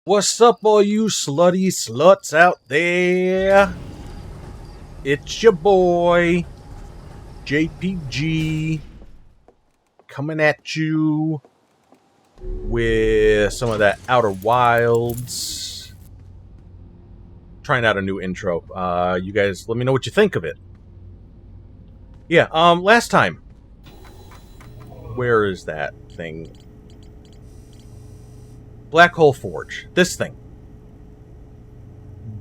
What's up, all you slutty sluts out there? It's your boy, JPG, coming at you with some of that Outer Wilds. Trying out a new intro. You guys let me know what you think of it. Yeah, last time. Where is that thing? Black Hole Forge. This thing.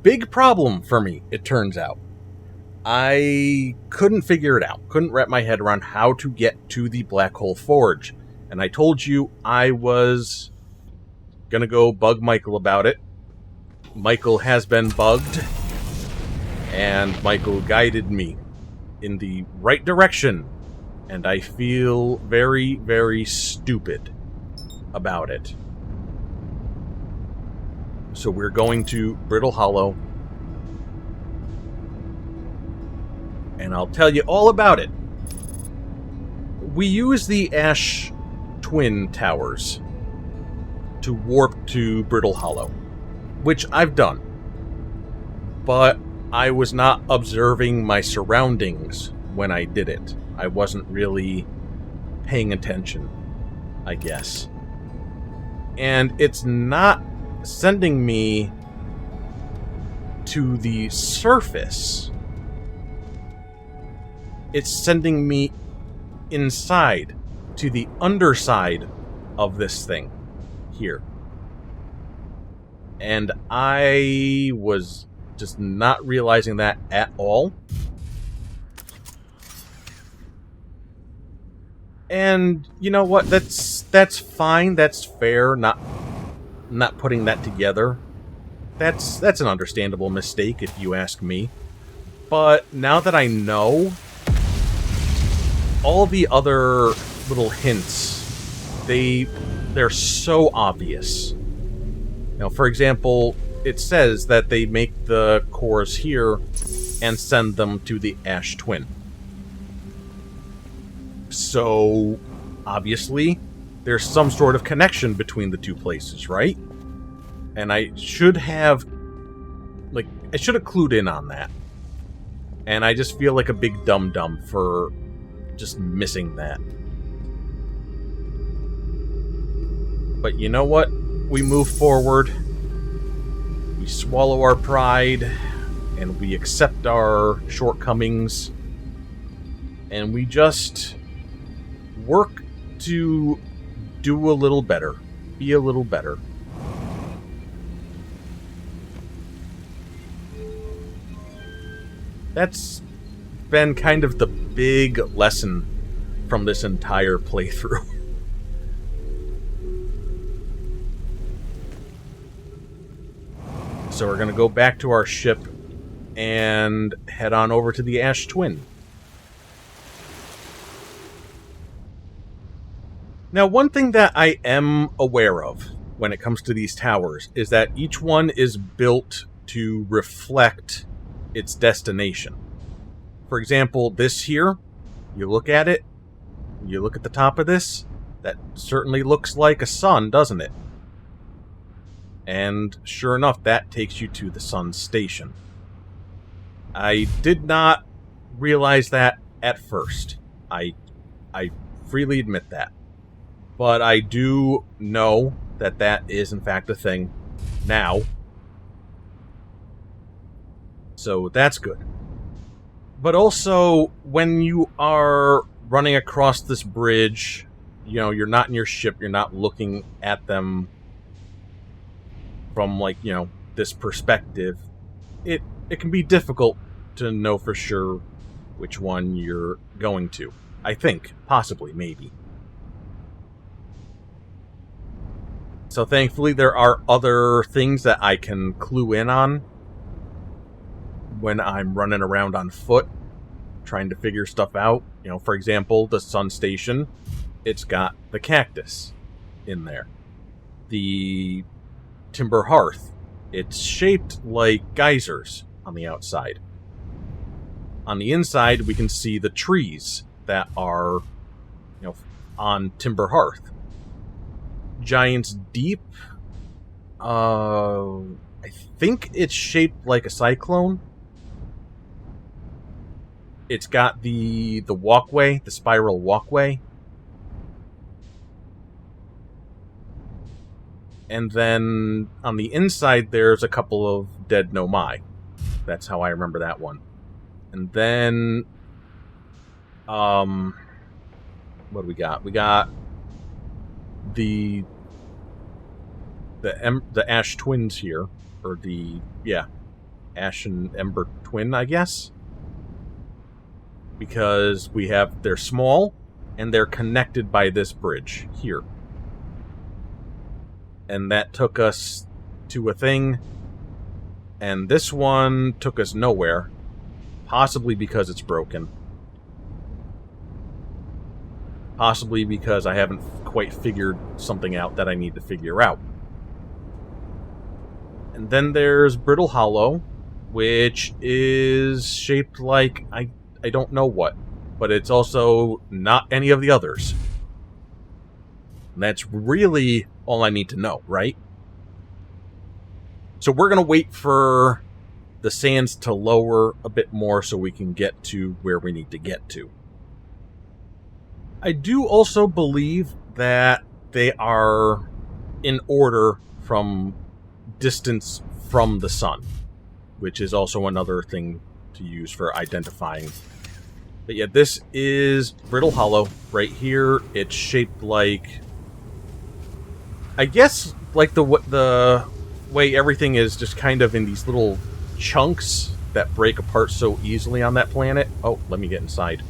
Big problem for me, it turns out. I couldn't figure it out. Couldn't wrap my head around how to get to the Black Hole Forge. And I told you I was gonna go bug Michael about it. Michael has been bugged. And Michael guided me in the right direction. And I feel very, very stupid about it. So we're going to Brittle Hollow. And I'll tell you all about it. We use the Ash Twin Towers to warp to Brittle Hollow, which I've done. But I was not observing my surroundings when I did it. I wasn't really paying attention, I guess. And it's not sending me to the surface. It's sending me inside to the underside of this thing here. And I was just not realizing that at all. And you know what? That's fine. That's fair. Not putting that together. That's an understandable mistake if you ask me. But now that I know, all the other little hints, they're so obvious. Now, for example, it says that they make the cores here and send them to the Ash Twin. So, obviously, there's some sort of connection between the two places, right? And I should have clued in on that. And I just feel like a big dum-dum for just missing that. But you know what? We move forward. We swallow our pride. And we accept our shortcomings. And we just work to do a little better. Be a little better. That's been kind of the big lesson from this entire playthrough. So we're going to go back to our ship and head on over to the Ash Twin. Now, one thing that I am aware of when it comes to these towers is that each one is built to reflect its destination. For example, this here, you look at it, you look at the top of this, that certainly looks like a sun, doesn't it? And sure enough, that takes you to the sun station. I did not realize that at first. I freely admit that. But I do know that that is, in fact, a thing now. So that's good. But also, when you are running across this bridge, you know, you're not in your ship, you're not looking at them from, like, you know, this perspective. It can be difficult to know for sure which one you're going to. I think. Possibly. Maybe. So thankfully there are other things that I can clue in on when I'm running around on foot, trying to figure stuff out. You know, for example, the sun station, it's got the cactus in there. The timber hearth, it's shaped like geysers on the outside. On the inside, we can see the trees that are, you know, on Timber Hearth. Giant's Deep, I think it's shaped like a cyclone. It's got the walkway, the spiral walkway. And then on the inside, there's a couple of dead Nomai. That's how I remember that one. And then, what do we got? We got the Ash twins here, or Ash and Ember twin, I guess, because they're small and they're connected by this bridge here. And that took us to a thing, and this one took us nowhere, possibly because it's broken. Possibly because I haven't quite figured something out that I need to figure out. And then there's Brittle Hollow, which is shaped like I don't know what, but it's also not any of the others. And that's really all I need to know, right? So we're going to wait for the sands to lower a bit more so we can get to where we need to get to. I do also believe that they are in order from distance from the sun, which is also another thing to use for identifying. But yeah, this is Brittle Hollow right here. It's shaped like, I guess, like the way everything is just kind of in these little chunks that break apart so easily on that planet. Oh, let me get inside.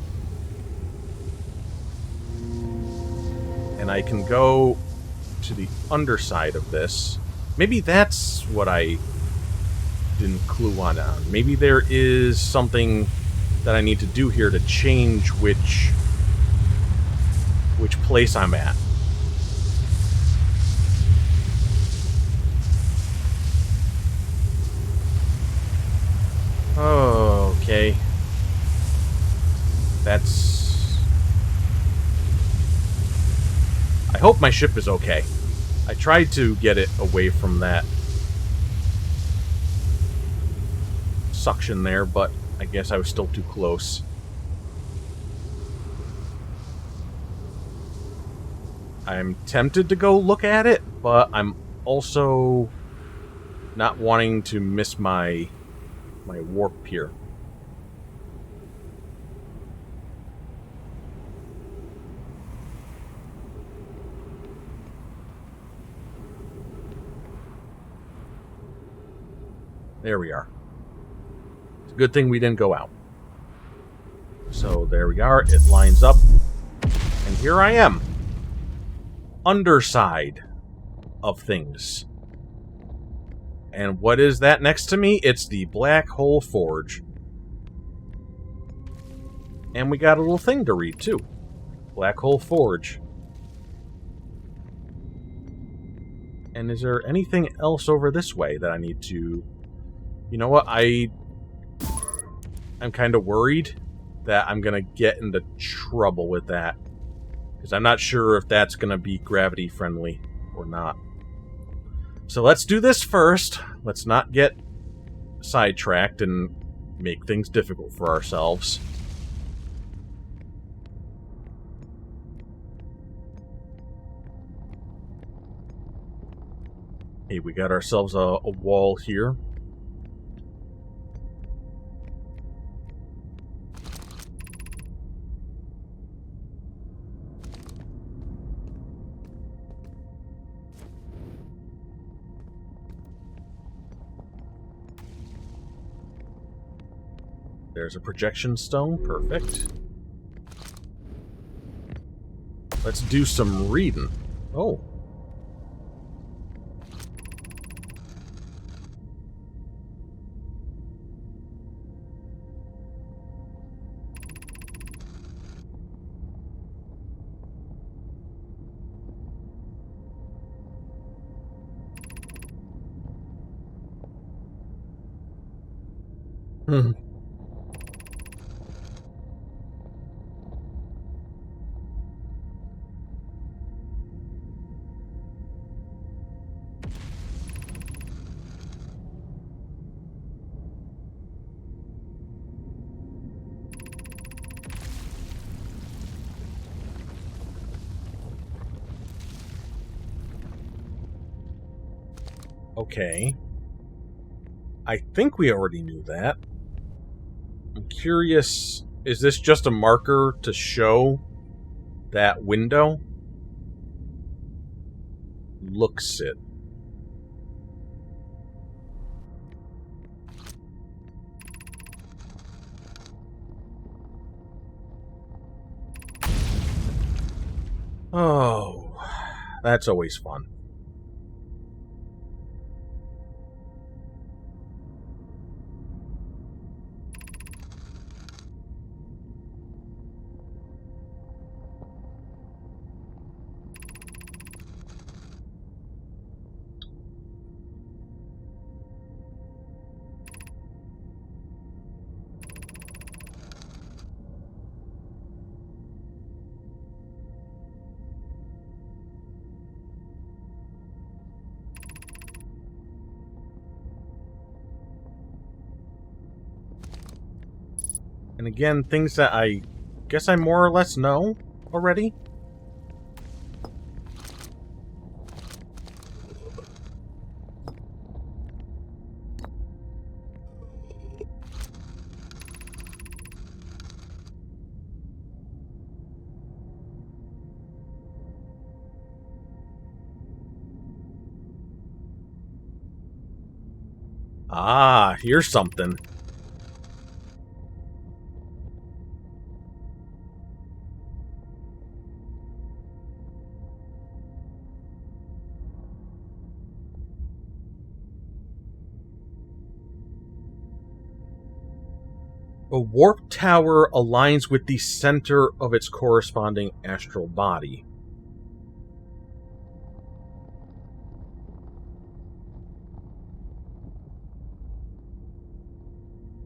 And I can go to the underside of this. Maybe that's what I didn't clue on. Maybe there is something that I need to do here to change which place I'm at. Oh, okay. That's... I hope my ship is okay. I tried to get it away from that suction there, but I guess I was still too close. I'm tempted to go look at it, but I'm also not wanting to miss my warp here. There we are. It's a good thing we didn't go out. So there we are. It lines up. And here I am. Underside of things. And what is that next to me? It's the Black Hole Forge. And we got a little thing to read, too. Black Hole Forge. And is there anything else over this way that I need to... You know what? I'm kind of worried that I'm going to get into trouble with that. Because I'm not sure if that's going to be gravity friendly or not. So let's do this first. Let's not get sidetracked and make things difficult for ourselves. Hey, we got ourselves a wall here. There's a projection stone. Perfect. Let's do some reading. Oh. Hmm. Okay. I think we already knew that. I'm curious, is this just a marker to show that window? Looks it. Oh, that's always fun. And again, things that I guess I more or less know already. Ah, here's something. A warp tower aligns with the center of its corresponding astral body.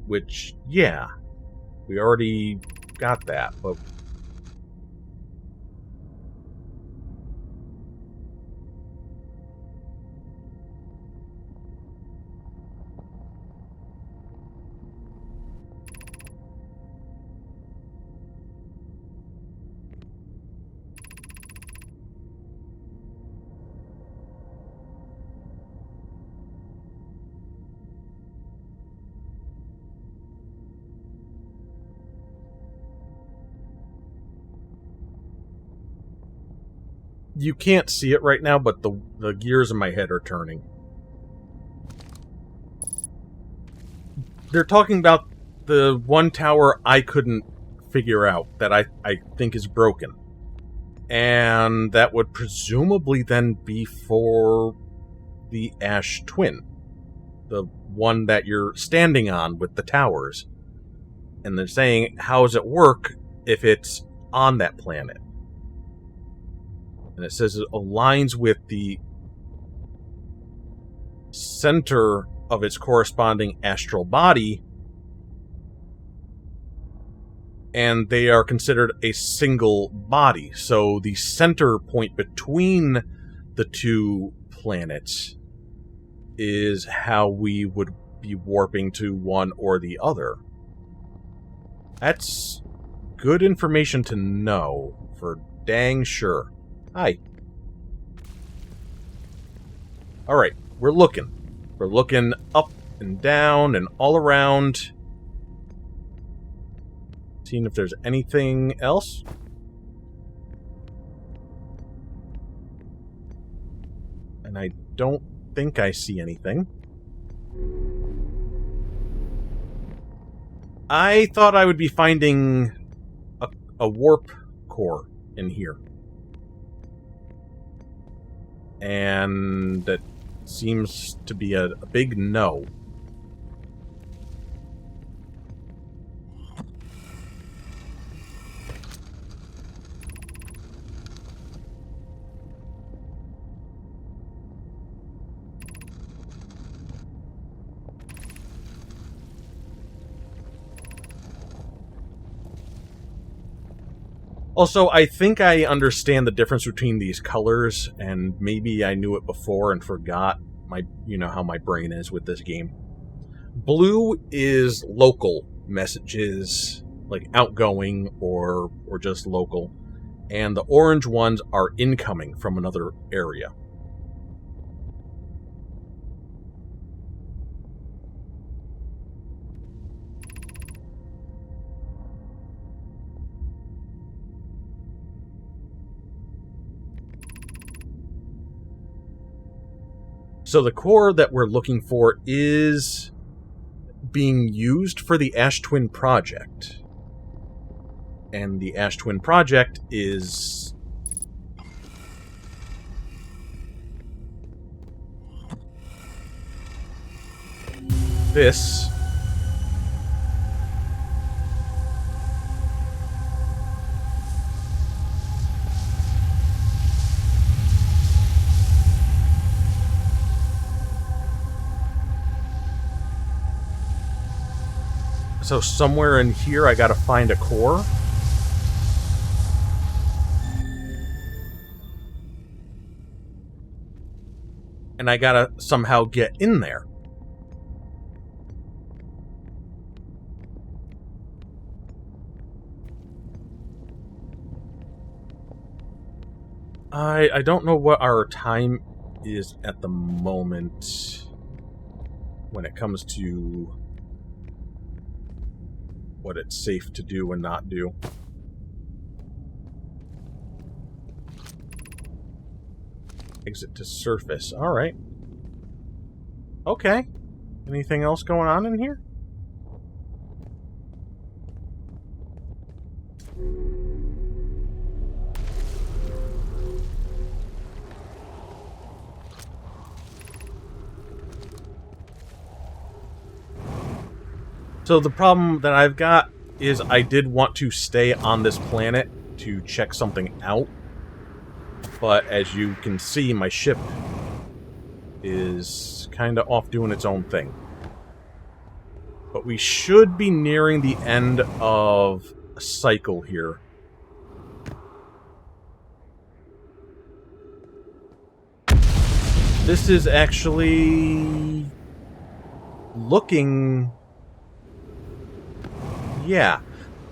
Which, yeah, we already got that, but... You can't see it right now, but the gears in my head are turning. They're talking about the one tower I couldn't figure out that I think is broken. And that would presumably then be for the Ash Twin. The one that you're standing on with the towers. And they're saying, how does it work if it's on that planet? And it says it aligns with the center of its corresponding astral body, and they are considered a single body. So the center point between the two planets is how we would be warping to one or the other. That's good information to know, for dang sure. Hi. Alright, we're looking. We're looking up and down and all around. Seeing if there's anything else. And I don't think I see anything. I thought I would be finding a warp core in here. And that seems to be a big no. Also, I think I understand the difference between these colors, and maybe I knew it before and forgot. You know how my brain is with this game. Blue is local messages, like outgoing or just local, and the orange ones are incoming from another area. So the core that we're looking for is being used for the Ash Twin project. And the Ash Twin project is this. So somewhere in here I gotta find a core. And I gotta somehow get in there. I don't know what our time is at the moment when it comes to what it's safe to do and not do. Exit to surface. Alright. Okay. Anything else going on in here? So the problem that I've got is I did want to stay on this planet to check something out. But as you can see, my ship is kind of off doing its own thing. But we should be nearing the end of a cycle here. This is actually looking... Yeah.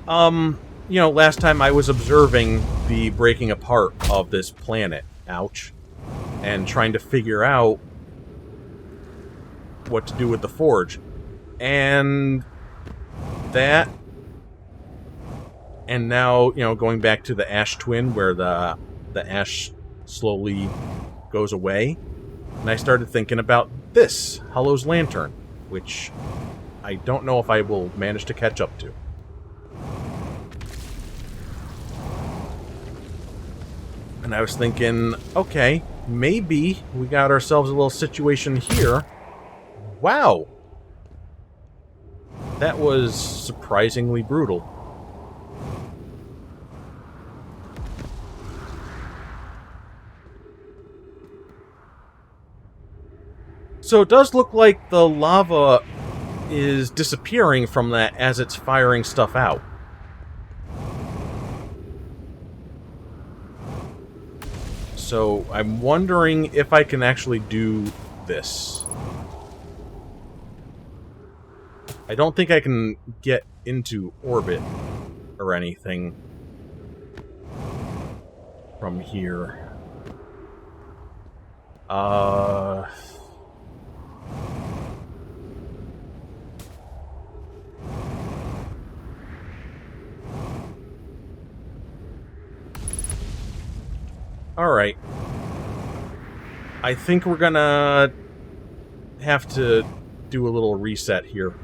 You know, last time I was observing the breaking apart of this planet, ouch, and trying to figure out what to do with the forge. And that, and now, you know, going back to the Ash Twin where the ash slowly goes away, and I started thinking about this, Hollow's Lantern, which I don't know if I will manage to catch up to. And I was thinking, okay, maybe we got ourselves a little situation here. Wow! That was surprisingly brutal. So it does look like the lava is disappearing from that as it's firing stuff out. So I'm wondering if I can actually do this. I don't think I can get into orbit or anything from here. Alright. I think we're gonna have to do a little reset here.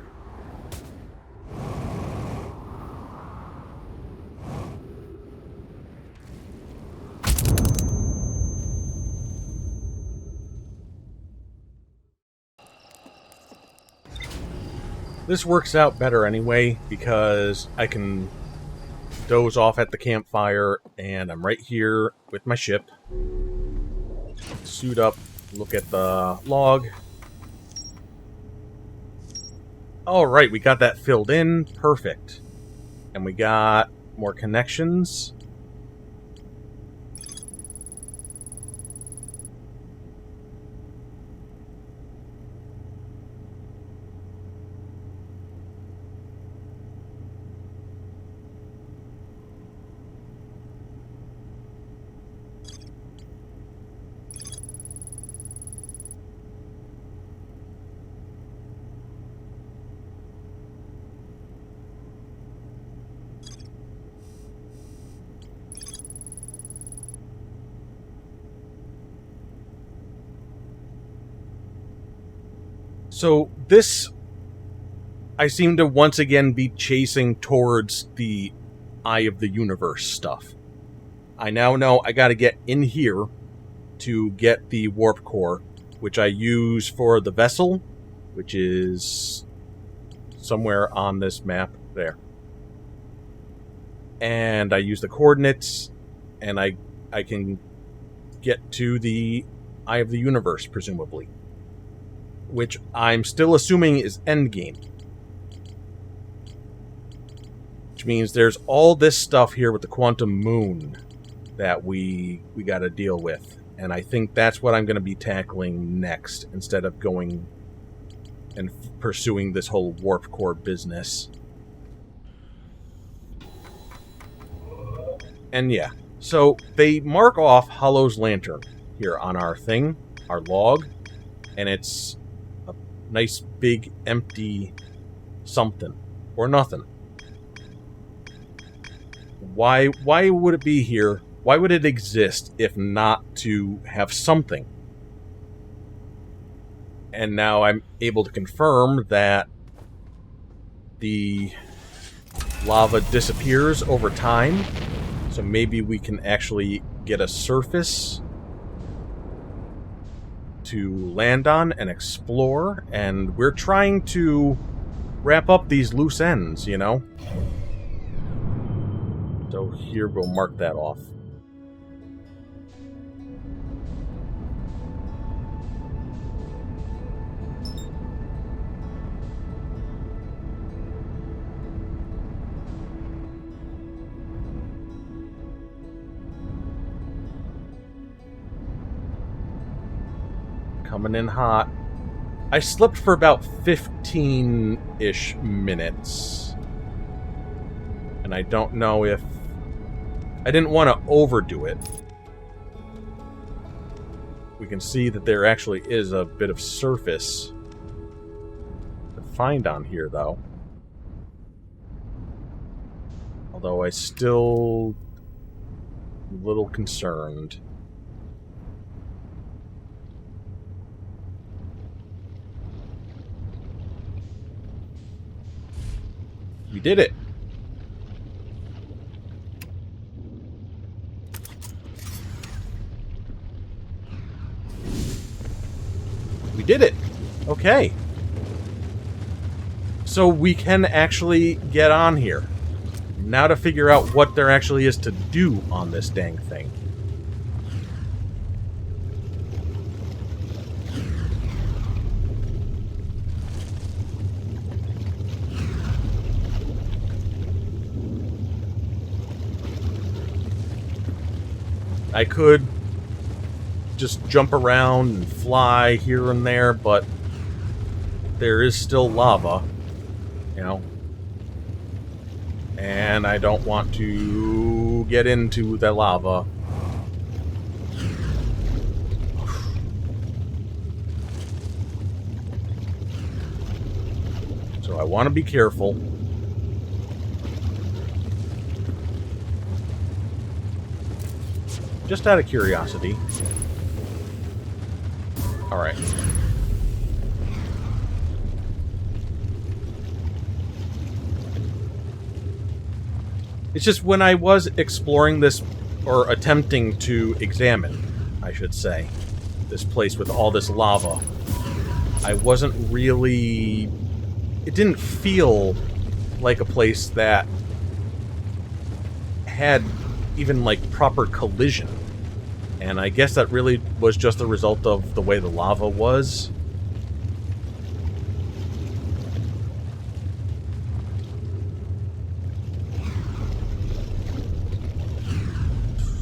This works out better anyway, because I can doze off at the campfire, and I'm right here with my ship. Suit up, look at the log. Alright, we got that filled in. Perfect. And we got more connections. So this, I seem to once again be chasing towards the Eye of the Universe stuff. I now know I gotta get in here to get the warp core, which I use for the vessel, which is somewhere on this map there. And I use the coordinates, and I can get to the Eye of the Universe, presumably. Which I'm still assuming is endgame. Which means there's all this stuff here with the quantum moon that we got to deal with. And I think that's what I'm going to be tackling next, instead of going and pursuing this whole warp core business. And yeah, so they mark off Hollow's Lantern here on our thing, our log, and it's a nice big empty something or nothing. Why would it be here? Why would it exist if not to have something? And now I'm able to confirm that the lava disappears over time. So maybe we can actually get a surface to land on and explore. And we're trying to wrap up these loose ends, you know? So here we'll mark that off. Coming in hot. I slept for about 15-ish minutes. And I don't know if... I didn't want to overdo it. We can see that there actually is a bit of surface to find on here, though. Although I still... am a little concerned. We did it! We did it! Okay. So we can actually get on here. Now to figure out what there actually is to do on this dang thing. I could just jump around and fly here and there, but there is still lava, you know. And I don't want to get into the lava. So I want to be careful. Just out of curiosity. Alright. It's just when I was exploring this, or attempting to examine, I should say, this place with all this lava, I wasn't really... It didn't feel like a place that had even, like, proper collision. And I guess that really was just a result of the way the lava was.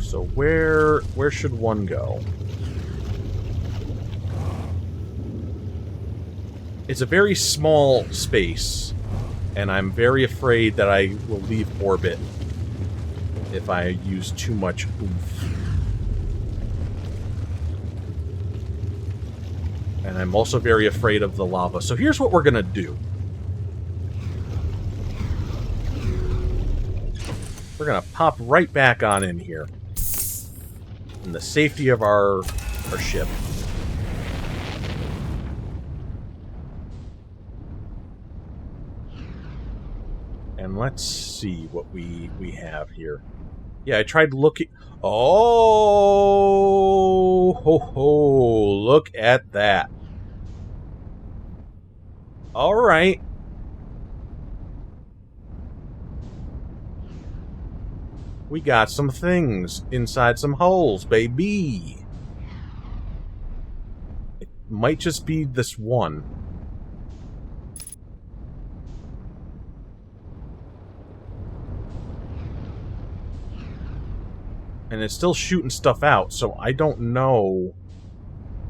So where should one go? It's a very small space, and I'm very afraid that I will leave orbit if I use too much oomph. And I'm also very afraid of the lava. So here's what we're going to do. We're going to pop right back on in here. In the safety of our ship. And let's see what we have here. Yeah, I tried looking... Oh! Ho ho! Look at that. Alright. We got some things inside some holes, baby. It might just be this one. And it's still shooting stuff out, so I don't know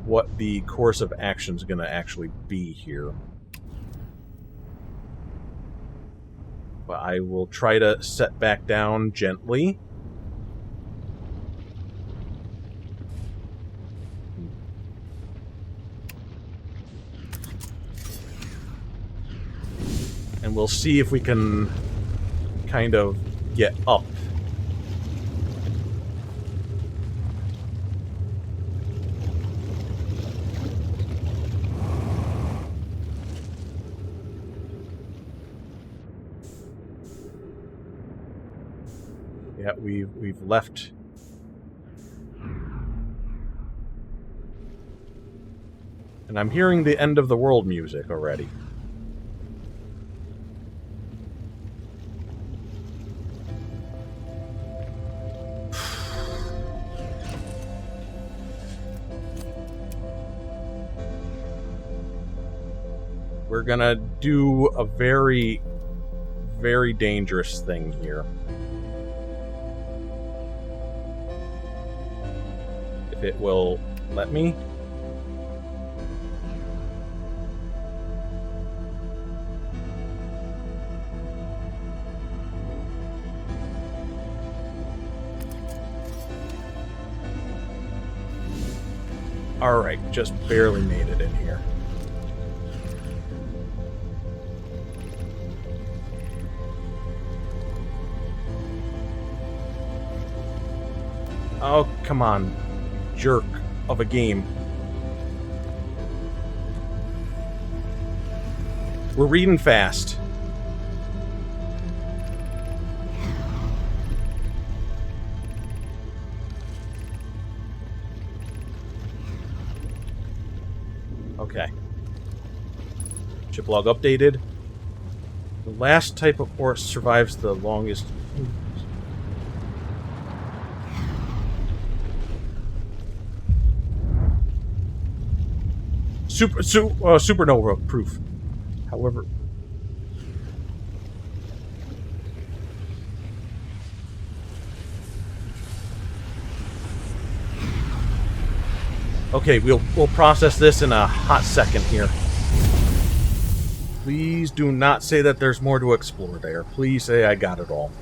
what the course of action is going to actually be here. But I will try to set back down gently. And we'll see if we can kind of get up. Yeah, we've left. And I'm hearing the end of the world music already. We're gonna do a very, very dangerous thing here. If it will let me. Alright, just barely made it in here. Oh, come on, jerk of a game. We're reading fast. Okay. Chip log updated. The last type of ore survives the longest. Supernova proof. However, okay, we'll process this in a hot second here. Please do not say that there's more to explore there. Please say I got it all.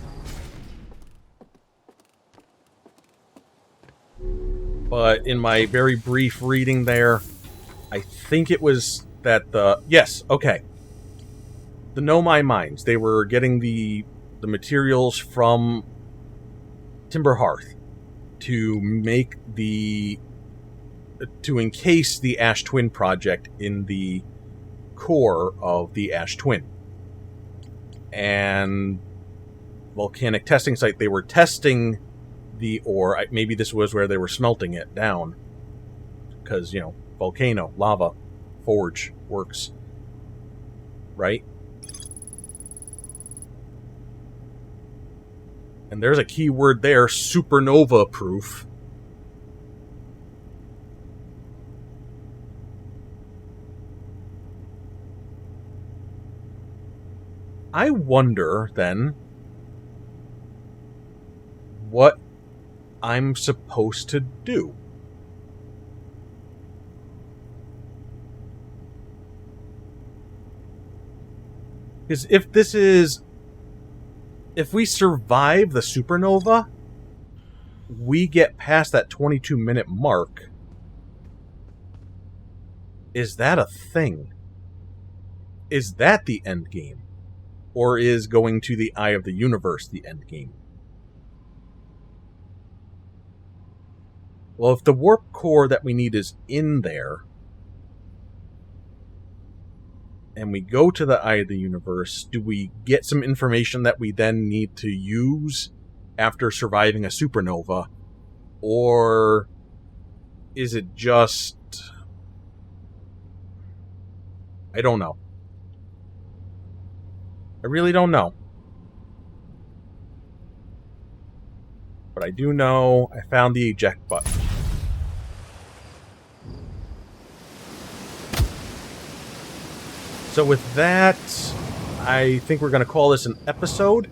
But in my very brief reading there, I think it was that the... Yes, okay. The Nomai mines, they were getting the materials from Timber Hearth to make the... to encase the Ash Twin project in the core of the Ash Twin. And volcanic testing site, they were testing the ore. Maybe this was where they were smelting it down. Because, you know, volcano, lava, forge, works. Right? And there's a key word there, supernova proof. I wonder, then, what I'm supposed to do. Because if we survive the supernova, we get past that 22-minute mark. Is that a thing? Is that the end game? Or is going to the Eye of the Universe the end game? Well, if the warp core that we need is in there, and we go to the Eye of the Universe, do we get some information that we then need to use after surviving a supernova? Or is it just... I don't know. I really don't know. But I do know I found the eject button. So with that, I think we're going to call this an episode.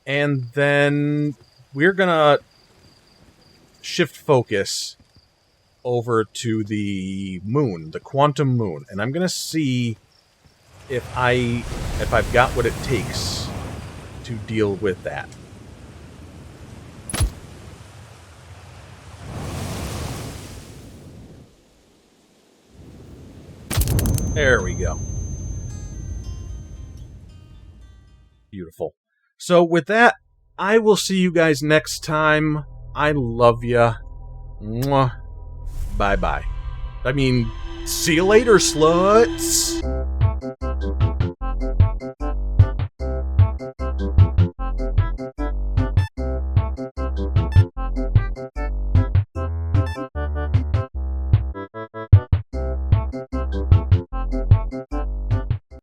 And then we're going to shift focus over to the moon, the quantum moon. And I'm going to see if I've got what it takes to deal with that. There we go. Beautiful. So with that, I will see you guys next time. I love ya. Mwah. Bye-bye. I mean, see you later, sluts!